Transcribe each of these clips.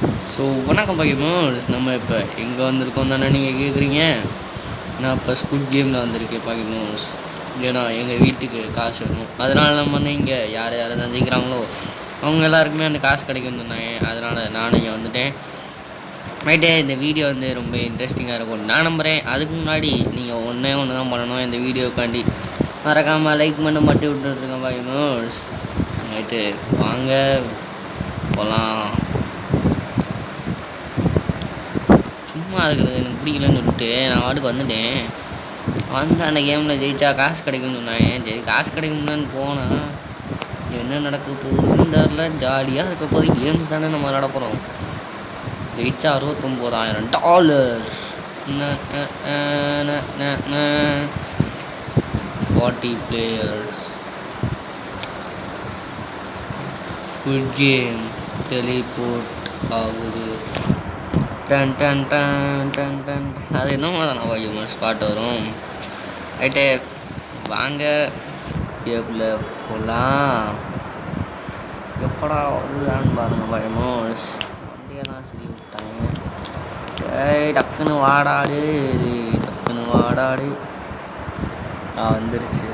So வணக்கம் பாக்கிமோஸ். நம்ம இப்போ எங்கே வந்திருக்கோம் தானே நீங்கள் கேட்குறீங்க. நான் இப்போ ஸ்குட் கேமில் வந்திருக்கேன் பாக்கிமோஸ். ஏன்னா எங்கள் வீட்டுக்கு காசு வேணும், அதனால் நம்ம வந்து இங்கே யார் யார் சந்திக்கிறாங்களோ அவங்க எல்லாருக்குமே அந்த காசு கிடைக்கும்னு சொன்னாங்க. அதனால் நானும் இங்கே வந்துட்டேன். ரைட்டே, இந்த வீடியோ வந்து ரொம்ப இன்ட்ரெஸ்டிங்காக இருக்கும் நான் நம்புகிறேன். அதுக்கு முன்னாடி நீங்கள் ஒன்றே ஒன்று தான் பண்ணணும் இந்த வீடியோக்காண்டி. மறக்காமல் லைக் பண்ண மட்டும் விட்டுருக்கேன் பாக்கிமோஸ். ரைட்டு, வாங்க போகலாம். சும்மா இருக்கிறது எனக்கு பிடிக்கலன்னு சொல்லிட்டு நான் வாட்டுக்கு வந்துட்டேன். வந்து அந்த கேமில் ஜெயிச்சா காசு கிடைக்கும்னு சொன்னாங்க. சரி, காசு கிடைக்கும்னு போனால் என்ன நடக்க போகுதுன்னு தெரில. ஜாலியாக இருக்க போது கேம்ஸ் தானே நம்ம விளாட போகிறோம். ஜெயிச்சா $69,000. 40 players. ஸ்குட் கேம் டெலிபோர்ட் ஆகுது. டன் டன் டன் டன் டன். அது என்னமோ தான் நம்ம ஸ்பாட் வரும். ரைட்டு, வாங்க கேக்குள்ள போகலாம். எப்படா வருதான்னு பாருங்க பயமோஸ். வண்டியெல்லாம் சொல்லி விட்டாங்க. ஏய், டக்குன்னு வாடாடு, டக்குன்னு வாடாடு. வந்துருச்சு.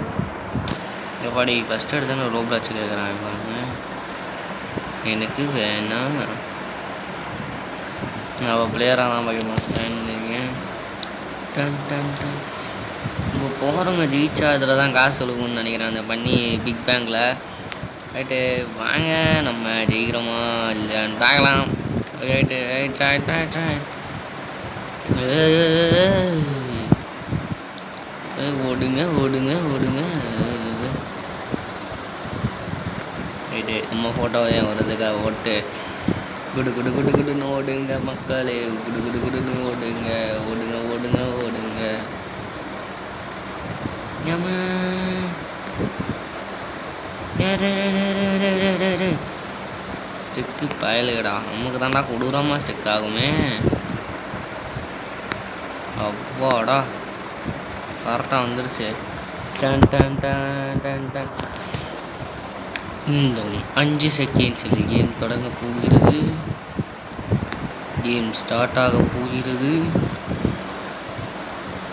எப்பாடி ஃபஸ்ட் எடுத்தானே ரோப்ளாச்சு கேட்குறாங்க பாருங்க. எனக்கு வேணாம். அவள் பிளேயராக தான் பாக்கிமோஸ் இருந்தீங்க. டன் டன் டன். இப்போ போகிறவங்க ஜெயிச்சா இதில் தான் காசு கொடுக்கும்னு நினைக்கிறேன், அந்த பண்ணி பிக் பேங்கில். ரைட்டு, வாங்க நம்ம ஜெயிக்கிறோமா இல்லைன்னு பார்க்கலாம். Right, right right right right. ஓடுங்க ஓடுங்க ஓடுங்க. ரைட்டு, நம்ம ஃபோட்டோவை வருதுக்காக ஓட்டு. குடு குடு குடு குடுன்னு ஓடுங்க மக்களே, குடு குடு குடுன்னு ஓடுங்க ஓடுங்க ஓடுங்க ஓடுங்க. ஸ்டிக்கு பயலுகடா, நமக்கு தான்டா கொடூரமாக ஸ்டிக் ஆகுமே. அவ்வாடா, கரெக்டாக வந்துருச்சு. டன் டன் டன் டன் டன். இந்த 5 செகண்ட்ஸில் கேம் தொடங்க போகிறது. கேம் ஸ்டார்ட் ஆக போகிறது.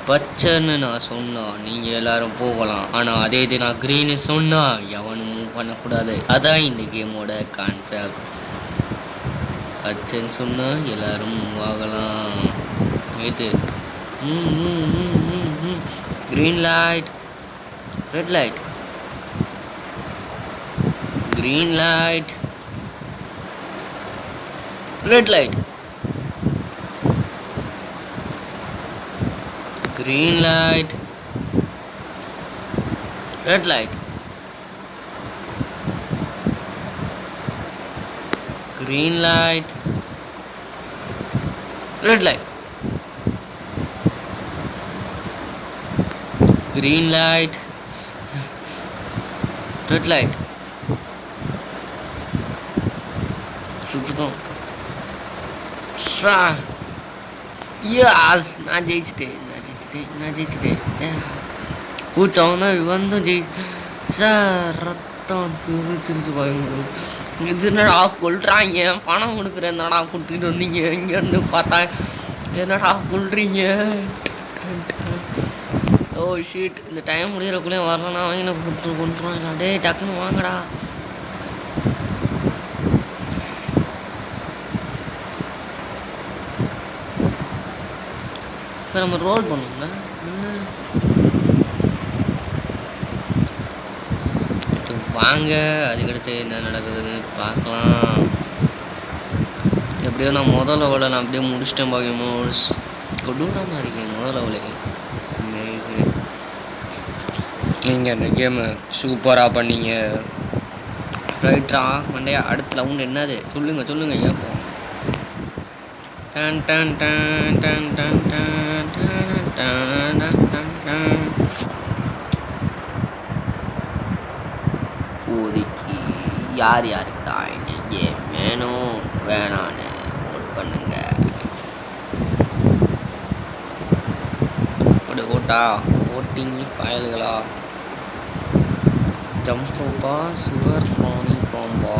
பச்சைன்னு நான் சொன்னால் நீங்கள் எல்லோரும் போகலாம், ஆனால் அதே இது நான் க்ரீனு சொன்னால் எவனும் மூவ் பண்ணக்கூடாது. அதான் இந்த கேமோட கான்செப்ட். பச்சைன்னு சொன்னால் எல்லோரும் மூவ் ஆகலாம். Right, green light, red light, green light, red light, green light, red light, green light, red light, green light, red light. சுத்துக்கும் சா. யாஸ், நான் ஜெயிச்சிட்டேன் நான் ஜெயிச்சிட்டேன் நான் ஜெயிச்சிட்டேன். பூச்சவனா வந்து சார், ரத்தம் பிரிச்சிருச்சு பயங்கரம். இது என்னடா கொள்றாங்க, பணம் கொடுக்குறேன் என்னடா கூட்டிகிட்டு வந்தீங்க இங்கேருந்து பார்த்தா என்னடா கொள்றீங்க. ஓ ஷீட், இந்த டைம் முடிகிறக்குள்ளே வரலன்னா வாங்கின கொண்டுருவாங்க. டே டக்குன்னு வாங்கடா. இப்போ நம்ம ரோல் பண்ணோம்ல, வாங்க அதுக்கடுத்து என்ன நடக்குதுன்னு பார்க்கலாம். எப்படியோ நான் முதல் லெவலை நான் அப்படியே முடிச்சிட்டேன் பாக்கிமோஸ். கொடூரமாக இருக்கேன் முதல் லெவலுக்கு. நீங்கள் அந்த கேமை சூப்பராக பண்ணீங்க. ரைட்டா மண்டையா, அடுத்த ரவுண்ட் என்னது சொல்லுங்கள் சொல்லுங்கள் ஏப்போ. டன் டன் டன் டன் டன் டன் டன் டன் டன் டன். இப்போதைக்கு யார் யாருக்கு இந்த கேம் வேணும் வேணான்னு ஓட் பண்ணுங்க. ஒரு ஓட்டா, ஓட்டிங் பயல்களா. ஜம்ப் ரோப்பா, சுகர் பானி காம்பா.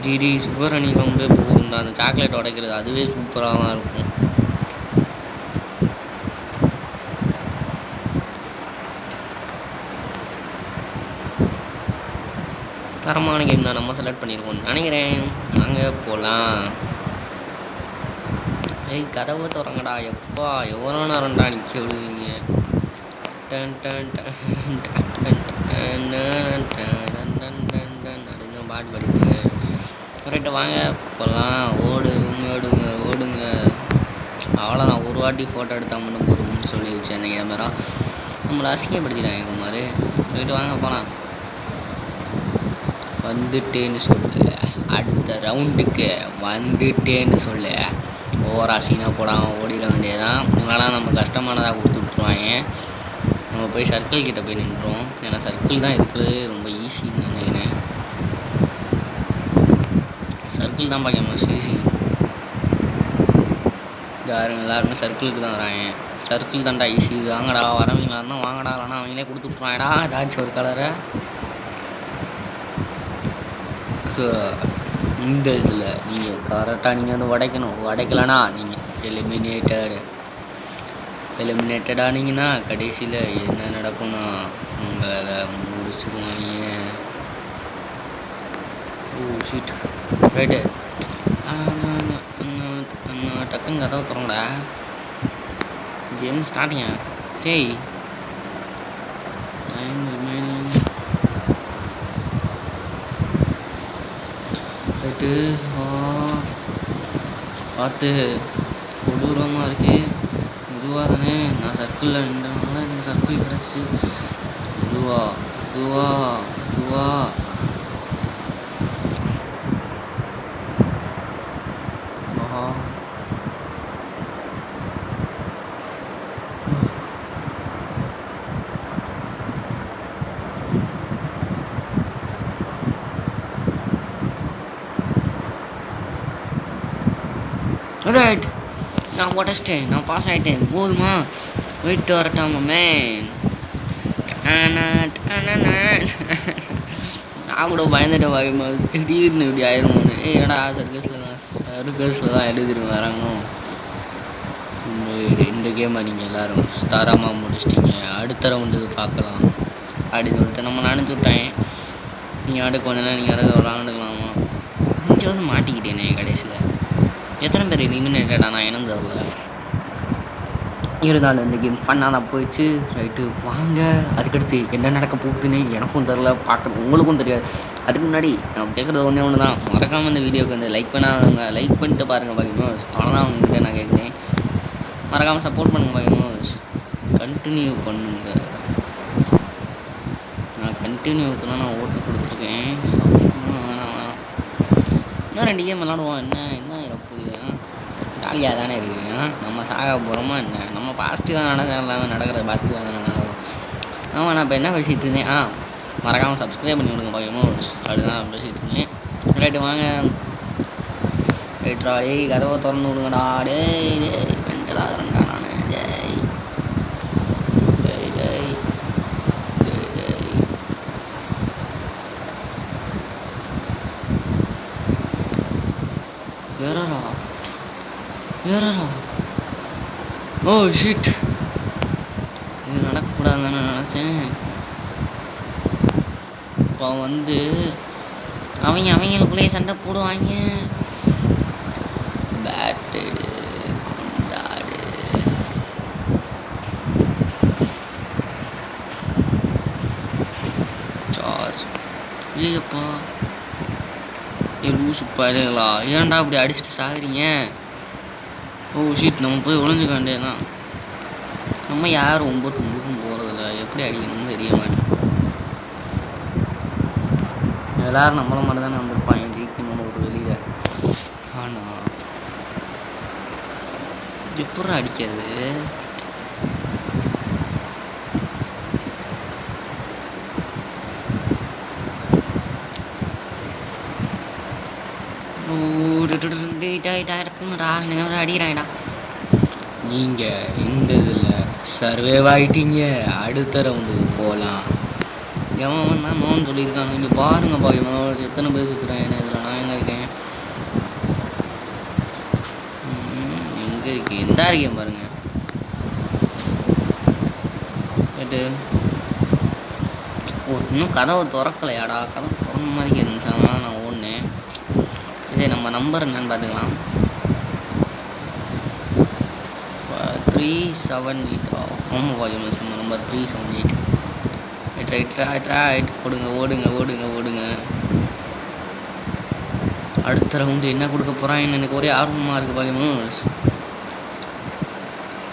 ஜிடி சுகர் அணி ரொம்ப போகும்டா. அந்த சாக்லேட் உடைக்கிறது அதுவே சூப்பராக தான் இருக்கும். தரமான கேம் தான் நம்ம செலக்ட் பண்ணியிருக்கோம் நினைக்கிறேன். நாங்கள் போகலாம். ஏய் கதவை திறங்கடா. எப்பா எவ்வளோ நேரம்டா நிற்க விடுவீங்க. அப்படின்னு பாட்டு படிப்பீங்க. கரெக்டாக வாங்க போகலாம். ஓடுங்க ஓடுங்க ஓடுங்க. அவ்வளோதான். ஒரு வாட்டி ஃபோட்டோ எடுத்தால் மட்டும் போதும்னு சொல்லிடுச்சு அந்த கேமரா. நம்மளை அசிங்கப்படுத்திட்டாங்க குமார். போயிட்டு வாங்க போகலாம். வந்துட்டேன்னு சொல்லு. அடுத்த ரவுண்டுக்கு வந்துட்டேன்னு சொல்லு. ஓவர் அசிங்கமாக போடாமல் ஓடிட வேண்டியதான். இதனால் நம்ம கஷ்டமானதாக கொடுத்து விட்ருவாங்க. நம்ம போய் சர்க்கிள் கிட்டே போய் நின்றோம். ஏன்னா சர்க்கிள் தான் இருக்கிறது ரொம்ப ஈஸின்னு நினைக்கிறேன். சர்க்கிள் தான் பார்க்க ஈஸி. யாருங்க எல்லாருமே சர்க்கிளுக்கு தான் வராங்க. சர்க்கிள் தான்டா ஈஸி. வாங்கடா வரவங்களா இருந்தால் வாங்கடா. இல்லைனா அவங்களே கொடுத்து விட்ருவாங்கடா ஏதாச்சும் ஒரு கலரை. இந்த இதில் நீங்கள் கரெக்டாக நீங்கள் வந்து உடைக்கணும். உடைக்கலனா நீங்கள் எலிமினேட்டடானீங்கன்னா கடைசியில் என்ன நடக்கும்னா உங்களை முடிச்சுடுவாங்க. ஓ ஷீட் ரைட்டு. டக்குன்னு கதவை திறங்கடா. கேம் ஸ்டார்டிங்க. டேய் டைம் ரிமைனிங். ரைட்டு. பார்த்து கொடூரமாக இருக்கு. மெதுவாக தானே நான் சர்க்கிளில் நின்றனால எனக்கு சர்க்கிள் கிடச்சிச்சு. மெதுவா மெதுவா மெதுவா. ஆஹா ரைட். நான் உடச்சிட்டேன். நான் பாஸ் ஆகிட்டேன். போதுமா? போயிட்டு வரட்டாமா மேன். நான் கூட பயந்துட்டேன் பாக்கமா. திடீர்னு இப்படி ஆயிரும். ஏடா சர்க்கஸில் தான் எழுதிட்டு வராங்க. இந்த கேமை நீங்கள் எல்லோரும் தரமாக முடிச்சிட்டிங்க. அடுத்த ரவுண்டு பார்க்கலாம் அப்படின்னு சொல்லிட்டு நம்ம நினச்சி விட்டேன். நீங்கள் அடுக்க கொஞ்சம் நீங்கள் அடுக்க விளாண்டுக்கலாமா? கொஞ்சம் வந்து மாட்டிக்கிட்டேனே கடைசியில். எத்தனை பேர் எலிமினேட்டடா நான் என்னன்னு தெரியல. இருந்தாலும் இந்த கேம் ஃபன்னாக தான் போயிடுச்சு. ரைட்டு வாங்க. அதுக்கடுத்து என்ன நடக்க போகுதுன்னு எனக்கும் தெரில, பார்க்குறது உங்களுக்கும் தெரியாது. அதுக்கு முன்னாடி நான் கேட்குறது ஒன்று தான். மறக்காமல் இந்த வீடியோவுக்கு வந்து லைக் பண்ணாதவங்க லைக் பண்ணிட்டு பாருங்கள் பாக்கியமோ. அவ்வளோதான் அவங்ககிட்ட நான் கேட்குறேன். மறக்காமல் சப்போர்ட் பண்ணுங்கள் பாக்கியமோ. கண்டினியூ பண்ணுங்க. நான் கண்டினியூவுக்கு தான் நான் ஓட்டு கொடுத்துருக்கேன். வேணாம் இன்னும் 2 கேம் விளாடுவோம். என்ன இறப்புது ஜாலியாக தானே இருக்குது. நம்ம சாக போகிறோமா என்ன? நம்ம பாசிட்டிவாக நடக்கிறது பாசிட்டிவாக தானே நடக்கும். ஆமாம் நான் இப்போ என்ன பேசிகிட்டு இருந்தேன். மறக்காமல் சப்ஸ்கிரைப் பண்ணி விடுங்க பாக்கியமோ. அப்படிதான் நான் பேசிகிட்டு இருந்தேன். ரைட்டு வாங்க. ரைட்ரா. டேய் கதவை திறந்து விடுங்கடா. டேய் ரெண்டா நான் டேய் டேய் டேய் டேய் டேய் ஏறா. Oh shit. இது நடக்கக்கூடாதுன்னு நான் நினச்சேன். இப்போ வந்து அவங்களுக்குள்ளேயே சண்டை போடுவாங்க. பேட்டு கொண்டாடு. சார்ஜ். ஏப்பா லூசு பாருங்களா. ஏன்டா அப்படி அடிச்சுட்டு சாகுறீங்க? ஓ ஷீட். நம்ம போய் ஒளிஞ்சுக்க வேண்டியதான். நம்ம யாரும் ரொம்ப தும்புக்கும் போகிறதில்ல. எப்படி அடிக்கணும்னு தெரிய மாட்டேன். எல்லோரும் நம்மளை மட்டும் தானே வந்திருப்பாங்க ஜெயிக்கணும்னு ஒரு வெளியில். ஆனால் எப்படி அடிக்கிறது? அடிக்கிறாங்கடா. நீங்கள் இந்த இதில் சர்வேவ் ஆகிட்டீங்க. அடுத்த ரவுண்டுக்கு போகலாம். எவன் தான் நோன்னு சொல்லியிருக்காங்க. இங்கே பாருங்கப்பா இவன் எத்தனை பேர் சுற்றுறேன் இதில் நான் எங்கே இருக்கேன், எங்கே இருக்கேன், எந்தா இருக்கேன் பாருங்கள். கேட்டு இன்னும் கதவை திறக்கலையாடா, கதவை திறந்த மாதிரி இருந்துச்சாங்க. நான் ஓடினேன். சரி நம்ம நம்பர் என்னன்னு பார்த்துக்கலாம். 378. ஆமாம் பாய் நம்ம நம்பர் 378. ரைட் ஓடுங்க ஓடுங்க ஓடுங்க ஓடுங்க. அடுத்த ரவுண்டு என்ன கொடுக்க போகிறான்னு எனக்கு ஒரே ஆர்வமாக இருக்குது பாய்.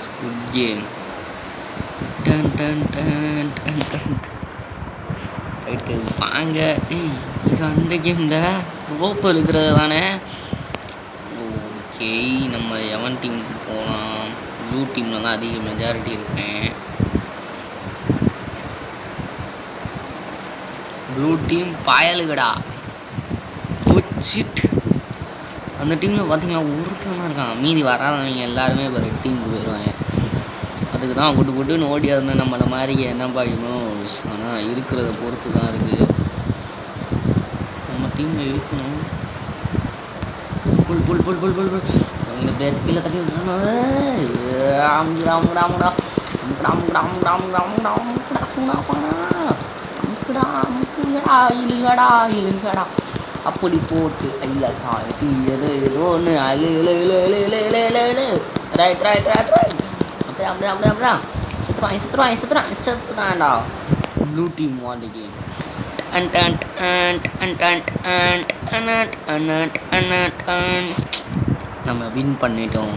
Squid game. டன் டன் டன் டன் டன். ரைட்டு வாங்க. இது அந்த கேம் இந்த ரோப்பு இருக்கிறது தானே. ஓகே நம்ம எவன் டீமுக்கு போகலாம். ப்ளூ டீமில் தான் அதிக மெஜாரிட்டி இருக்கேன். Blue team பாயலுகடா. சிட் அந்த டீமில் பார்த்தீங்கன்னா ஒருத்தன் தான் இருக்கான். மீதி வராதவங்க எல்லாருமே இப்போ ரெட் டீமுக்கு போயிடுவாங்க. அதுக்கு தான் குட்டுன்னு ஓடி இருந்தேன் நம்மளை மாதிரி என்ன பாக்கணும். ஆனால் இருக்கிறத பொறுத்து தான் இருக்குது. நம்ம டீமில் இருக்கணும். புல் புல் புல் புல் புல் புல் அவங்க பேர் கீழே தட்டி விட்டுறாங்க. இழுங்கடா அப்படி போட்டு ஐயா சாச்சி ஏதோ ஒன்று ரைட் ரைட் ரைட் ரைட். அப்படியா செத்துறான்டா. Blue team won the game. நம்ம வின் பண்ணிட்டோம்.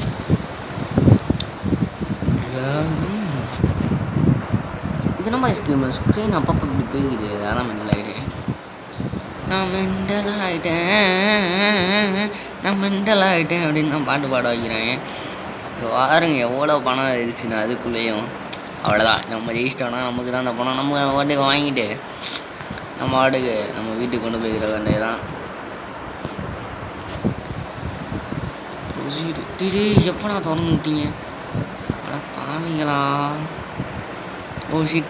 இது நம்ம ஸ்க்ரீன் அப்பப்போ இப்படி போய்க்குது. அதான் மெண்டல் ஆகிட்டேன். நான் மெண்டல் ஆகிட்டேன் அப்படின்னு நான் பாட்டு பாட வைக்கிறேன். பாருங்க எவ்வளோ பணம் ஆயிடுச்சுன்னா அதுக்குள்ளேயும். அவ்வளோதான் நம்ம ஜெயிச்சிட்டோன்னா நமக்கு தான் அந்த பணம். நம்ம வாட்டுக்கு வாங்கிட்டு நம்ம வாட்டுக்கு நம்ம வீட்டுக்கு கொண்டு போய்க்கிற வேண்டிய தான். எப்போ நான் திறந்து விட்டீங்க பாவீங்களா.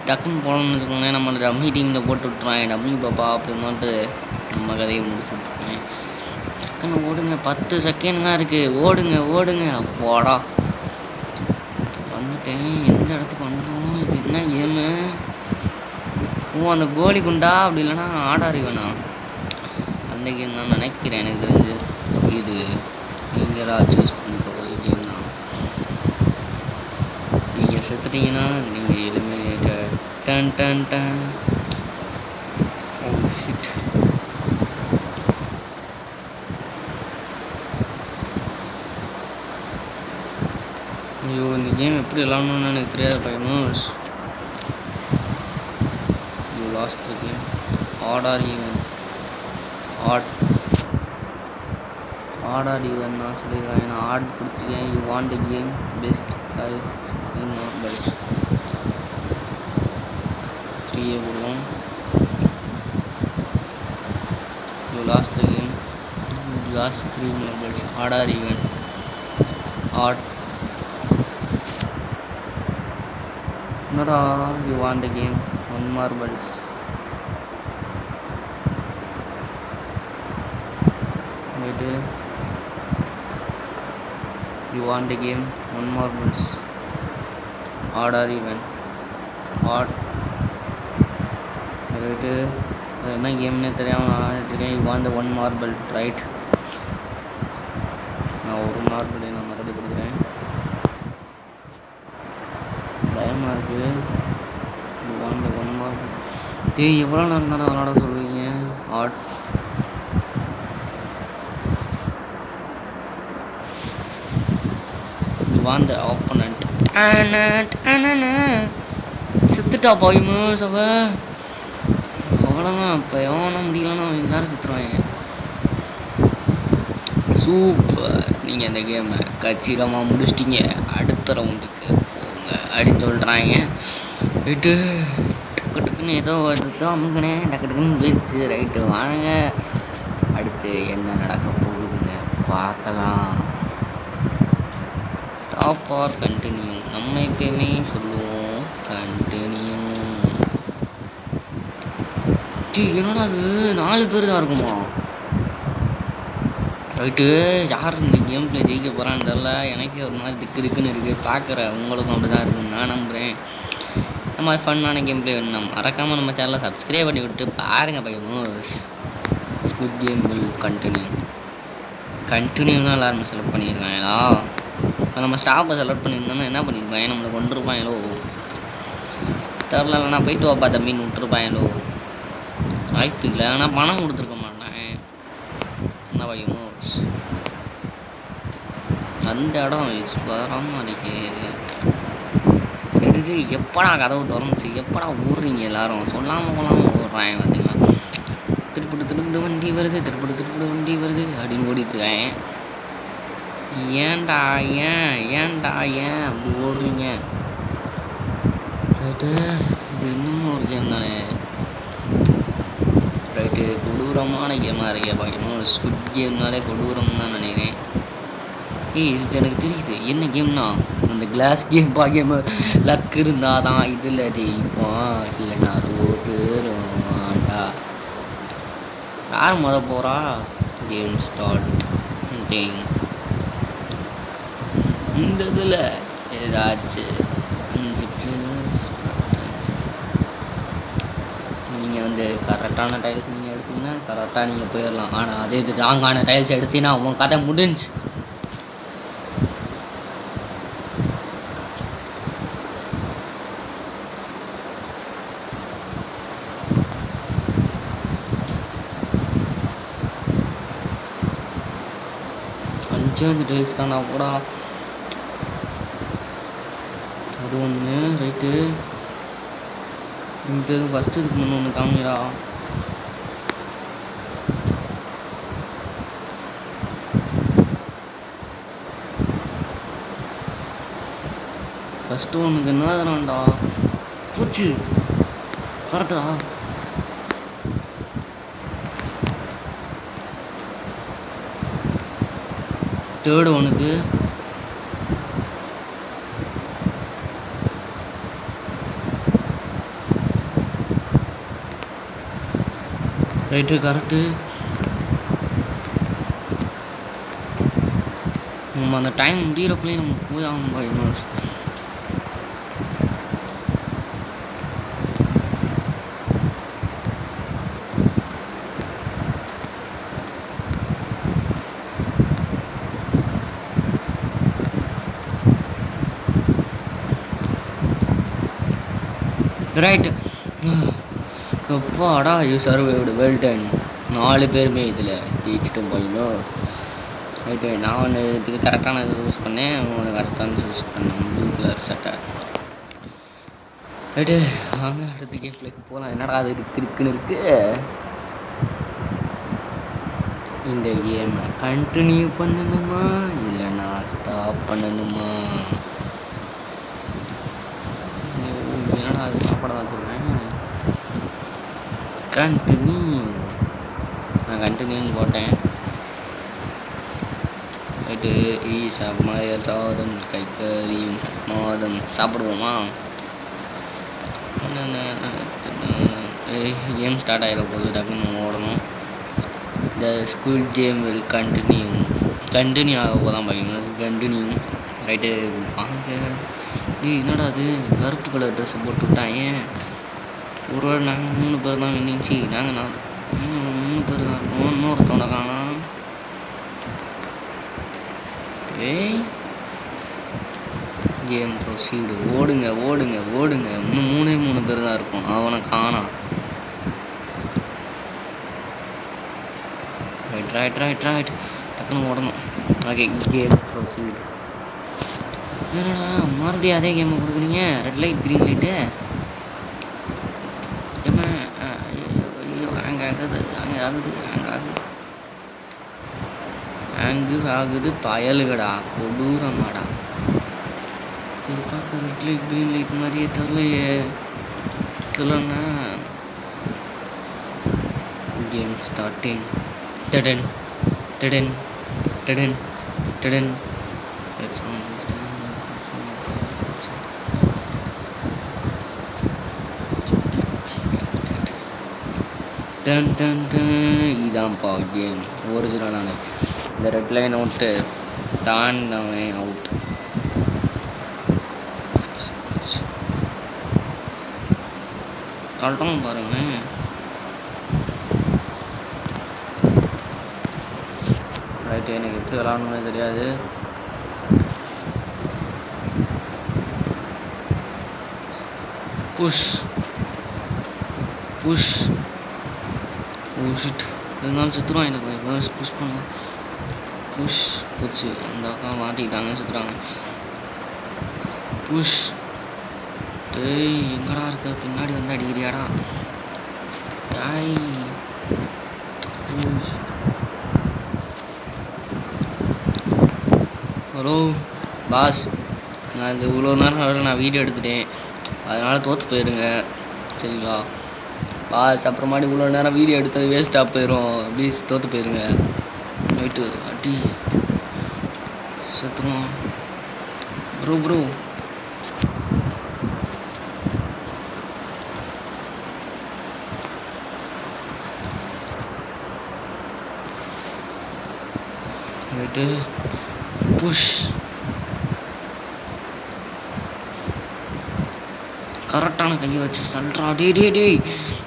டக்குன்னு போகணும்னு வச்சுக்கோங்க. நம்ம டம்மி டீமில் போட்டு விட்ருவாங்க. டம்மி பாப்பா அப்படின்ட்டு நம்ம கதையை முடிச்சு விட்ருவாங்க. டக்குன்னு ஓடுங்க. 10 செகண்ட் தான் இருக்குது. ஓடுங்க அப்போடா வந்துட்டேன். எந்த இடத்துக்கு வந்தோம். இது என்ன கேமு. அந்த கோலி குண்டா அப்படி இல்லைன்னா ஆடாரி வேணா அந்த கேம் நான் நினைக்கிறேன். எனக்கு தெரிஞ்சு இது நீங்களாக சூஸ் பண்ணிட்டு ஒரு கேம் தான். நீங்கள் செத்துட்டீங்கன்னா நீங்கள் எலிமினேட்டட். டன் டன் டன். Oh shit. ஐயோ இந்த கேம் எப்படி விளாடணும்னு எனக்கு தெரியாது பையனும். You lost the game. Odd or even. Odd or even நான் சொல்லியிருக்கேன். நான் ஆட் கொடுத்துருக்கேன். You want the game best 5 numbers 3 போடுவோம். You lost the game. Lost 3 numbers. Odd or even. Odd. என்னடா you want the game 1 marbles. wait. You want the game 1 marbles. Odd or even. Odd. Right. என்ன கேம்னே தெரியாமல் ஆடிட்டுருக்கேன். You want 1 marble right. நான் 1 marble நான் மறுபடியும் கொடுக்குறேன். பயமாக இருக்குது. You want 1 marble. டேய் எவ்வளோ நேரம் தானே விளாட சொல்லுவீங்க. Odd. You want the opponent. செத்துட்டா பாயுமு சவ. அவ்வளோதான். இப்போ எவனா முடியலன்னா எல்லாரும் செத்துருவாங்க. சூப்பர். நீங்கள் இந்த கேமை கச்சிதமாக முடிச்சிட்டிங்க. அடுத்த ரவுண்டுக்கு போங்க அப்படின்னு சொல்கிறாங்க. ரைட்டு டக்குன்னு ஏதோ அமுங்கினேன். டக்குன்னு போயிடுச்சு. ரைட்டு வாங்க அடுத்து என்ன நடக்க போகுதுன்னு பார்க்கலாம். Stop R continue. நம்ம எப்பயுமே சொல்லுவோம் கண்டினியூ. என்னடா அது 4 பேர் தான் இருக்குமா? ரைட்டு. யார் இந்த கேம் பிளே ஜெயிக்க போகிறான்னு தெரில. எனக்கே ஒரு மாதிரி திக்கு திக்குன்னு இருக்குது. பார்க்குற உங்களுக்கும் அப்படி தான் இருக்குன்னு நான் நம்புகிறேன். இந்த மாதிரி ஃபன்னான கேம் பிளே வேணும். மறக்காமல் நம்ம சேனலை சப்ஸ்கிரைப் பண்ணி விட்டு பாருங்கள் பையன்ஸ். ஸ்குட் கேம் வில் கண்டினியூ தான் எல்லாருமே செலக்ட் பண்ணியிருக்காங்களா? இப்போ நம்ம ஸ்டாப்பை செலக்ட் பண்ணியிருந்தோன்னா என்ன பண்ணியிருப்பாங்க? நம்மளை கொண்டிருப்பாங்களோ தெரில. இல்லைனா போயிட்டு வாப்பா தம்பின்னு விட்டுருப்பாங்களோ? வாய்ப்பு இல்லை. ஆனால் பணம் கொடுத்துருக்க மாட்டேன். என்ன பையன்ஸ், அந்த இடம் எக்ஸ்ப்ளோராமல் இருக்கு. இது எப்படா கதவு திறந்துச்சு? எப்படா ஓடுறீங்க எல்லாரும்? சொல்லாமல் ஓடுறாங்க பார்த்தீங்களா? திருப்பிட்டு வண்டி வருது, திருப்பிட்டு வண்டி வருது அப்படின்னு ஓடிட்டுருக்கேன். ஏன்டா ஏன் அப்படி ஓடுறீங்க? ரைட்டு. இது இன்னும் ஒரு கேம் தானே? ரைட்டு. கொடூரமான கேமாக இருக்கே பார்க்கணும். ஸ்குட் கேம்னாலே கொடூரம் தான் நினைக்கிறேன். இது எனக்கு தெரியுது என்ன கேம்னா அந்த கிளாஸ் கேம் கேம். லக் இருந்தால் தான் இதில் ஜெயிப்போம், இல்லைன்னா தோத்துருவான்டா. யார் போகிறா? Game start. இந்த இதில் ஏதாச்சும் 5 பிளேயர்ஸ். நீங்கள் வந்து கரெக்டான டைல்ஸ் நீங்கள் எடுத்தீங்கன்னா கரெக்டாக நீங்கள் போயிடலாம். ஆனால் அதே இது ராங்கான டைல்ஸ் எடுத்தீங்கன்னா உன் கதை முடிஞ்சு. அந்த டைல்ஸ் தானா கூட அது ஒன்று. ரைட்டு. இந்த ஃபஸ்ட்டு இதுக்கு முன்னே ஒன்று காமிடா. ஃபஸ்ட்டு ஒன்றுக்கு என்ன தானாண்டா போச்சு. கரெக்டா? தேர்டு ஒன்றுக்கு ரைட்டு. கரெக்டு. நம்ம அந்த டைம் முடிகிறப்பலே நம்ம போய் ஆகணும் இன்னும். ரைட்டு. எப்பாடா யூ சர்வைவ்டு, வெல் டன். 4 பேருமே இதில் ஜெயிச்சிட்டும் போயிடும். ரைட்டு. நான் ஒன்று இதுக்கு கரெக்டான இது யூஸ் பண்ணேன், ஒன்று கரெக்டான யூஸ் பண்ணேன். ப்ளூ கலர் சட்டை. ரைட்டு. வாங்க அடுத்த கேம் பிளேக்கு போகலாம். என்னடா அது இருக்குன்னு இருக்குது. இந்த கேமை கண்டினியூ பண்ணணுமா இல்லைனா ஸ்டாப் பண்ணணுமா? என்னடா அது சாப்பாடு தான் சொல்கிறேன். கண்டினியூ. நான் கண்டினியூன்னு போட்டேன். ரைட்டு. சமையல் சாதம் கைக்கறியும் மாதம் சாப்பிடுவோமா? கேம் ஸ்டார்ட் ஆகிட போது டக்குன்னு ஓடணும். The school game will continue ஆக போதான் பார்க்கணும். கண்டினியூ. ரைட்டு. வாங்க. என்னடா அது கருப்பு கலர் ட்ரெஸ்ஸு போட்டு விட்டான். ஏன் ஒரு வேளை நாங்கள் 3 பேர் தான் வின்னிச்சு. நாங்கள் 3 பேர் தான் இருக்கோம். இன்னொருத்தோட காணோம். Game proceed. ஓடுங்க. இன்னும் 3 பேர் தான் இருக்கும். அவனை காணாம். ரைட். டக்குன்னு ஓடணும். ஓகே. Game proceed. என்னடா மறுபடியும் அதே கேமை கொடுக்குறீங்க? Red light green light. ஆகுது பயலுகடா. கொடூரமாடா. இது பார்க்க ரெட் லைட் க்ரீன் லைட் மாதிரியே தெரிலையே. தெரியலண்ணா. Game starting. டடன். Let's understand. டன் டன் டன். இதான்ப்பா கேம் ஒரிஜினலான. இந்த ரெட் லைன் விட்டு தாண்டவன் அவுட். சொல்கிறோம் பாருங்க. ரைட்டு, எனக்கு எப்படி விளாடணும்னு தெரியாது. Push push shit. இருந்தாலும் செத்துருவான். எனக்கு புஷ் பண்ணலாம். புஷ் போச்சு. அந்த அக்கா மாட்டிக்கிட்டாங்க, செத்துறாங்க. புஷ். டேய் எங்கடா இருக்க? பின்னாடி வந்து அடிக்கிறியாடா? டாய். ஹலோ பாஸ், நான் இந்த இவ்வளோ நேரம் நான் வீடியோ எடுத்துட்டேன், அதனால் தோற்று போயிடுங்க சரிங்களா பாஸ். அப்புறமாடி இவ்வளோ நேரம் வீடியோ எடுத்தது வேஸ்ட்டாக போயிடும், ப்ளீஸ் தோற்று போயிடுங்க. ரைட்டு அடி செத்துருவோம் ப்ரோ ப்ரோ. Right push. கரெக்டான கையை வச்சு சல்றா. டே டே டேய்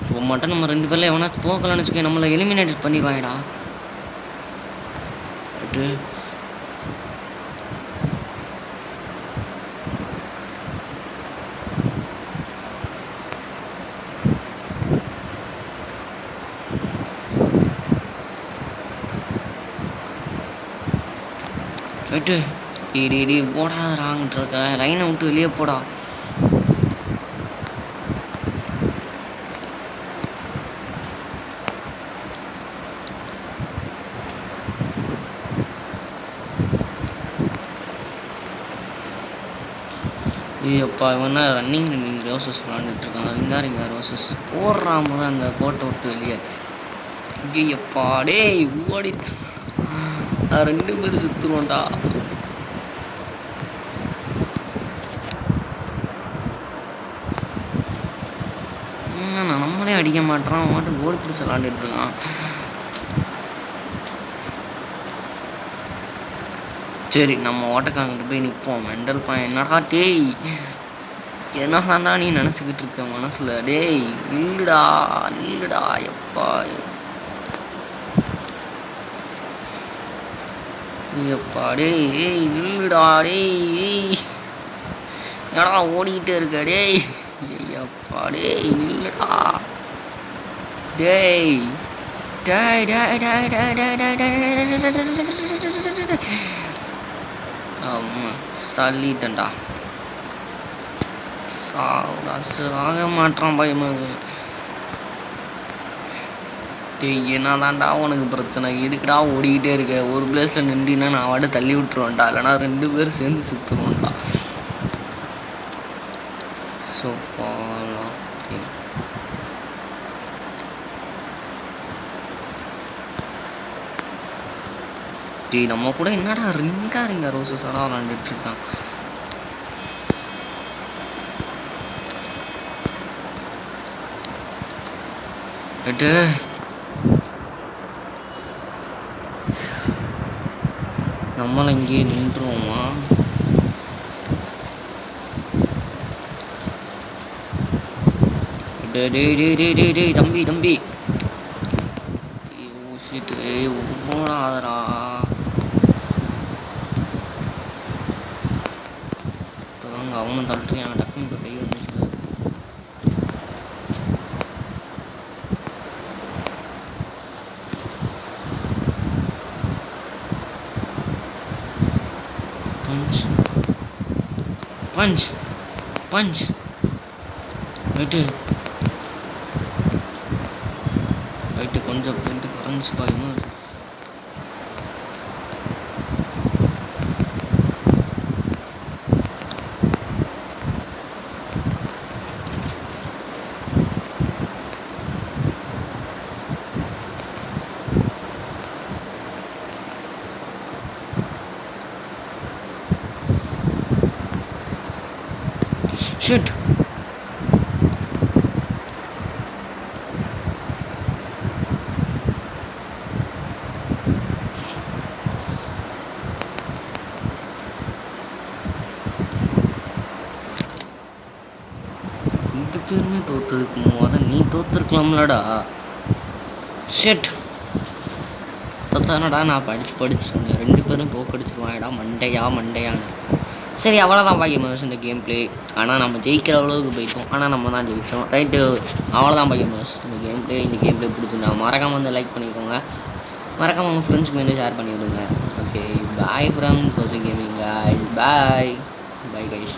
இப்போ மட்டும் நம்ம 2 பேரில் எவனாச்சும் போக்கலான்னு வச்சுக்கோ, நம்மளை எலிமினேட் பண்ணிடுவாங்கடா. Right right. டே போடாதாங்கிட்டு இருக்க, லைனை விட்டு வெளியே போடா. அப்பா இவனா ரன்னிங் ரோசஸ் விளாண்டுட்ருக்கான். ரிங்கா ரோசஸ் ஓடுறான் போது அந்த கோட்டை விட்டு வெளியே. எப்பா டேய் ஓடி 2 பேர் சுற்றுவோண்டா. நம்மளே அடிக்க மாட்டோம், மட்டும் கோல் பிடிச்சி விளாண்டுட்ருக்கான். சரி நம்ம ஓட்டக்காங்கிட்ட போய் நிற்போம். மெண்டல் பாயிண்ட் என்னடா டேய், என்னதான்டா நீ நினச்சிக்கிட்டு இருக்க மனசில்? டேய் நில்லுடா நில்லுடா. எப்பா எப்பா டேய் ஏய் நில்லுடா. டேய் ஏடா ஓடிக்கிட்டே இருக்க? டேய் எப்பா டேய் நில்லுடா. டேய் டேய் டேய் டேய் டேய் டேய் டேய் சல்லிட்டண்டா. ஆக மாட்டான் பயமாக. டேய் என்னதான்டா உனக்கு பிரச்சனை? எதுக்குடா ஓடிக்கிட்டே இருக்க? ஒரு பிளேஸில் நின்றுனா நான் வாட தள்ளி விட்டுருவேன்டா, இல்லைனா 2 பேர் சேர்ந்து சுற்றுருவோம்டா. ஸோ டேய் நம்ம கூட என்னடா ரிங்கா ரோசஸாக விளாண்டுட்ருக்கான். ரைட்டு நம்மள இங்கேயே நின்றுவோமா? டேய் டேய் டேய் டேய் டேய் தம்பி தம்பி ஓடாதரா. இப்போதாங்க அவனும் தள்ளுறியான். டக்குன்னு இப்போ கை வந்துச்சு. Punch punch punch. Right right கொஞ்சம் பிரிண்ட் குறைஞ்சி பாயுமா? ஷிட் 2 பேருமே தோத்ததுக்கு மொத நீ தோத்துருக்கலாம்லடா. ஷெட் தோத்தானடா. நான் படிச்சு சொன்னேன் 2 பேரும் தோக்கடிச்சிருவாங்கடா மண்டையான்னு. சரி அவ்வளோதான் பாக்கியமோஸ் இந்த கேம் ப்ளே. ஆனால் நம்ம ஜெயிக்கிற அளவுக்கு போயிட்டோம். ஆனால் நம்ம தான் ஜெயித்தோம். ரைட்டு, அவ்வளோதான் பாக்கியமோஸ் இந்த கேம் ப்ளே பிடிச்சிருந்தா மறக்காமல் வந்து லைக் பண்ணிக்கோங்க. மறக்காமல் உங்கள் ஃப்ரெண்ட்ஸ்க்கு வந்து ஷேர் பண்ணி விடுங்க. ஓகே, பாய் ஃப்ரம் கோசிங் கேமிங் கைஸ். Bye guys.